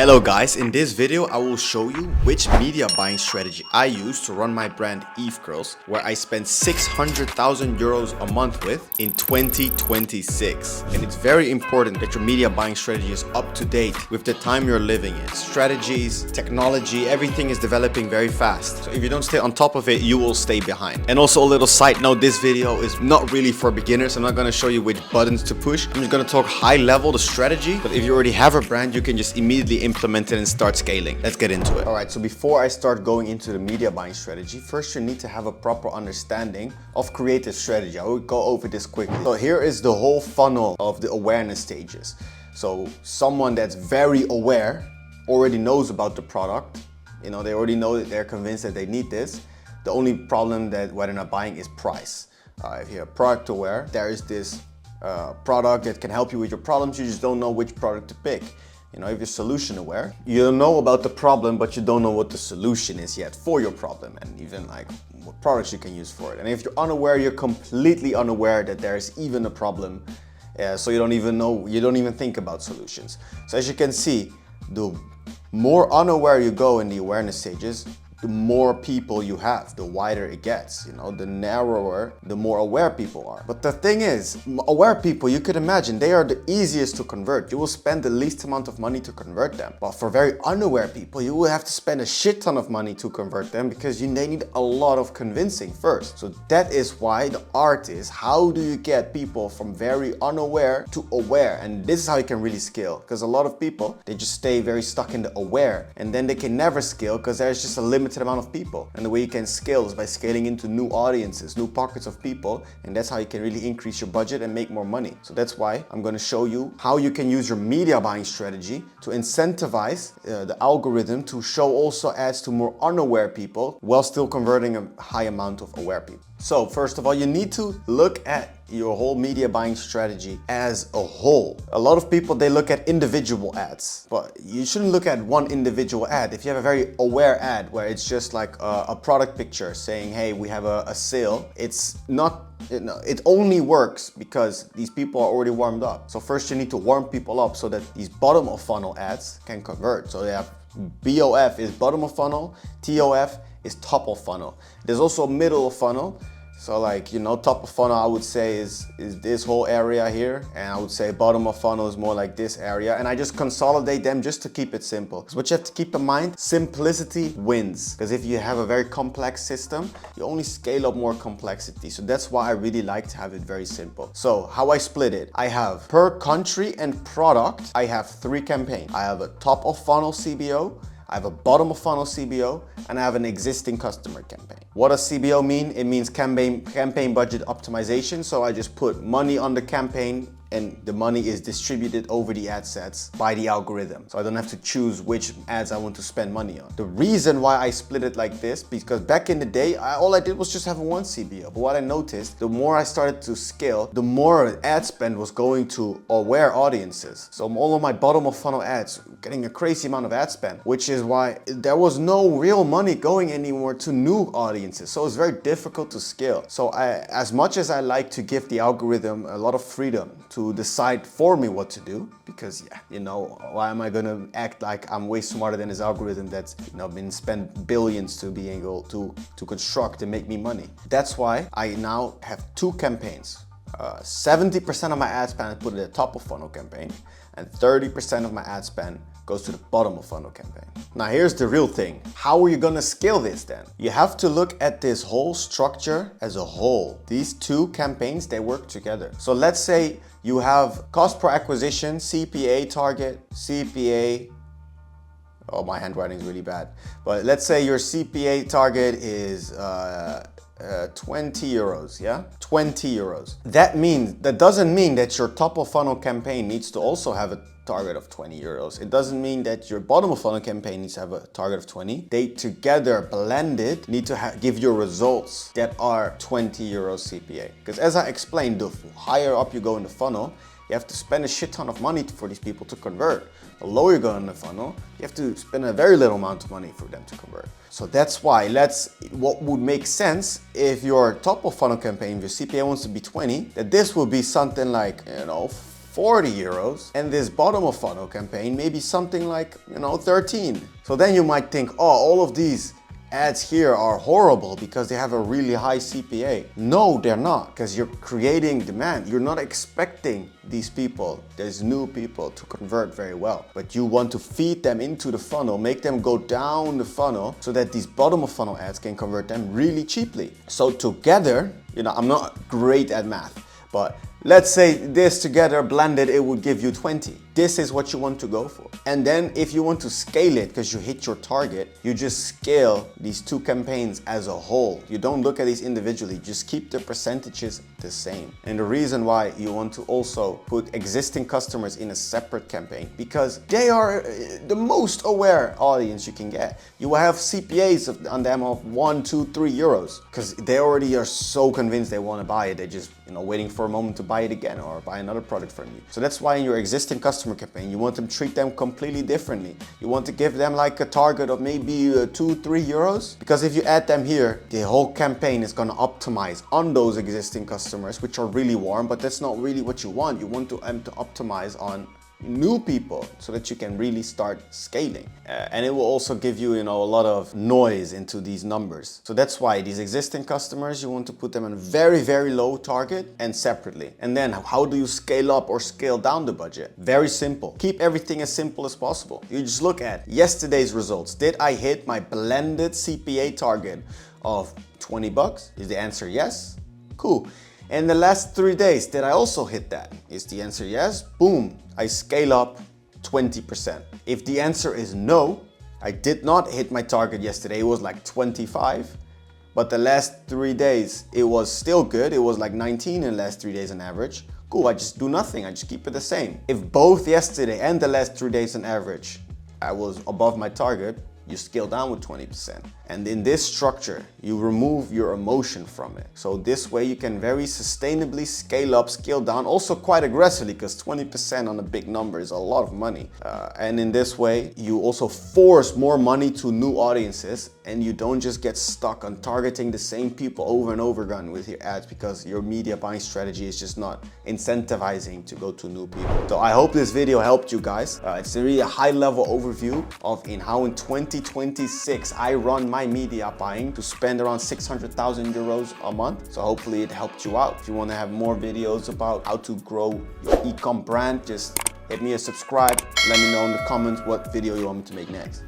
Hello guys, in this video I will show you which media buying strategy I use to run my brand Eve Curls, where I spend 600,000 euros a month with in 2026. And it's very important that your media buying strategy is up to date with the time you're living in. Strategies, technology, everything is developing very fast. So if you don't stay on top of it, you will stay behind. And also a little side note, this video is not really for beginners. I'm not going to show you which buttons to push. I'm just going to talk high level, the strategy. But if you already have a brand, you can just immediately implement it and start scaling. Let's get into it. All right, so before I start going into the media buying strategy, first you need to have a proper understanding of creative strategy. I will go over this quickly. So here is the whole funnel of the awareness stages. So someone that's very aware already knows about the product. You know, they already know that they're convinced that they need this. The only problem that whether they're not buying is price. If you're product aware, there is this product that can help you with your problems. You just don't know which product to pick. You know, if you're solution aware, you know about the problem, but you don't know what the solution is yet for your problem, and even like what products you can use for it. And if you're unaware, you're completely unaware that there's even a problem. So you don't even know, you don't even think about solutions. So as you can see, the more unaware you go in the awareness stages, the more people you have, the wider it gets. You know, the narrower, the more aware people are. But the thing is, aware people, you could imagine, they are the easiest to convert. You will spend the least amount of money to convert them. But for very unaware people, you will have to spend a shit ton of money to convert them because they need a lot of convincing first. So that is why the art is, how do you get people from very unaware to aware? And this is how you can really scale. Because a lot of people, they just stay very stuck in the aware, and then they can never scale because there's just a limited amount of people. And the way you can scale is by scaling into new audiences, new pockets of people, and that's how you can really increase your budget and make more money. So that's why I'm going to show you how you can use your media buying strategy to incentivize the algorithm to show also ads to more unaware people while still converting a high amount of aware people. So first of all, you need to look at your whole media buying strategy as a whole. A lot of people, they look at individual ads, but you shouldn't look at one individual ad. If you have a very aware ad where it's just like a product picture saying, hey, we have a sale, it's not, it only works because these people are already warmed up. So first you need to warm people up so that these bottom of funnel ads can convert. So they have BOF is bottom of funnel, TOF is top of funnel. There's also middle of funnel. So like, you know, top of funnel I would say is this whole area here, and I would say bottom of funnel is more like this area, and I just consolidate them just to keep it simple. So what you have to keep in mind, simplicity wins. Because if you have a very complex system, you only scale up more complexity. So that's why I really like to have it very simple. So how I split it, I have per country and product, I have 3 campaigns. I have a top of funnel CBO, I have a bottom of funnel CBO, and I have an existing customer campaign. What does CBO mean? It means campaign budget optimization. So I just put money on the campaign and the money is distributed over the ad sets by the algorithm. So I don't have to choose which ads I want to spend money on. The reason why I split it like this, because back in the day, all I did was just have one CBO. But what I noticed, the more I started to scale, the more ad spend was going to aware audiences. So all of my bottom of funnel ads getting a crazy amount of ad spend, which is why there was no real money going anymore to new audiences. So it's very difficult to scale. So as much as I like to give the algorithm a lot of freedom to decide for me what to do, because yeah, you know, why am I gonna act like I'm way smarter than this algorithm that's, you know, been spent billions to be able to construct and make me money. That's why I now have 2 campaigns. 70% of my ad spend I put at the top of funnel campaign, and 30% of my ad spend goes to the bottom of funnel campaign. Now here's the real thing. How are you gonna scale this then? You have to look at this whole structure as a whole. These 2 campaigns, they work together. So let's say you have cost per acquisition, CPA target, CPA, oh, my handwriting is really bad. But let's say your CPA target is 20 euros, yeah? 20 euros. That doesn't mean that your top of funnel campaign needs to also have a target of 20 euros. It doesn't mean that your bottom of funnel campaign needs to have a target of 20. They together, blended, need to give you results that are 20 euros CPA. Because as I explained, the higher up you go in the funnel, you have to spend a shit ton of money for these people to convert. The lower you go in the funnel, you have to spend a very little amount of money for them to convert. So that's why what would make sense if your top of funnel campaign, your CPA wants to be 20, that this will be something like, you know, 40 euros, and this bottom of funnel campaign maybe something like, 13. So then you might think, oh, all of these ads here are horrible because they have a really high CPA. No, they're not, because you're creating demand. You're not expecting these people, these new people, to convert very well, but you want to feed them into the funnel, make them go down the funnel so that these bottom of funnel ads can convert them really cheaply. So together, I'm not great at math, but let's say this together blended, it would give you 20. This is what you want to go for. And then if you want to scale it because you hit your target, you just scale these two campaigns as a whole. You don't look at these individually, just keep the percentages the same. And the reason why you want to also put existing customers in a separate campaign, because they are the most aware audience you can get. You will have CPAs on them of 1, 2, 3 euros because they already are so convinced they want to buy it. They're just waiting for a moment to buy it again or buy another product from you. So that's why in your existing customer campaign, you want to treat them completely differently. You want to give them like a target of maybe 2, 3 euros, because if you add them here, the whole campaign is going to optimize on those existing customers, which are really warm, but that's not really what you want. You want to optimize on new people so that you can really start scaling, and it will also give you a lot of noise into these numbers. So that's why these existing customers, you want to put them on very, very low target and separately. And then how do you scale up or scale down the budget? Very simple. Keep everything as simple as possible. You just look at yesterday's results. Did I hit my blended CPA target of 20 bucks? Is the answer yes? Cool. In the last 3 days, did I also hit that? Is the answer yes? Boom, I scale up 20%. If the answer is no, I did not hit my target yesterday, it was like 25, but the last 3 days, it was still good. It was like 19 in the last 3 days on average. Cool, I just do nothing, I just keep it the same. If both yesterday and the last 3 days on average, I was above my target, you scale down with 20%. And in this structure, you remove your emotion from it. So this way you can very sustainably scale up, scale down, also quite aggressively, because 20% on a big number is a lot of money. And in this way, you also force more money to new audiences, and you don't just get stuck on targeting the same people over and over again with your ads, because your media buying strategy is just not incentivizing to go to new people. So I hope this video helped you guys. It's really a high level overview of how in 2026 I run my media buying to spend around 600,000 euros a month. So hopefully it helped you out. If you want to have more videos about how to grow your e-com brand, just hit me a subscribe. Let me know in the comments what video you want me to make next.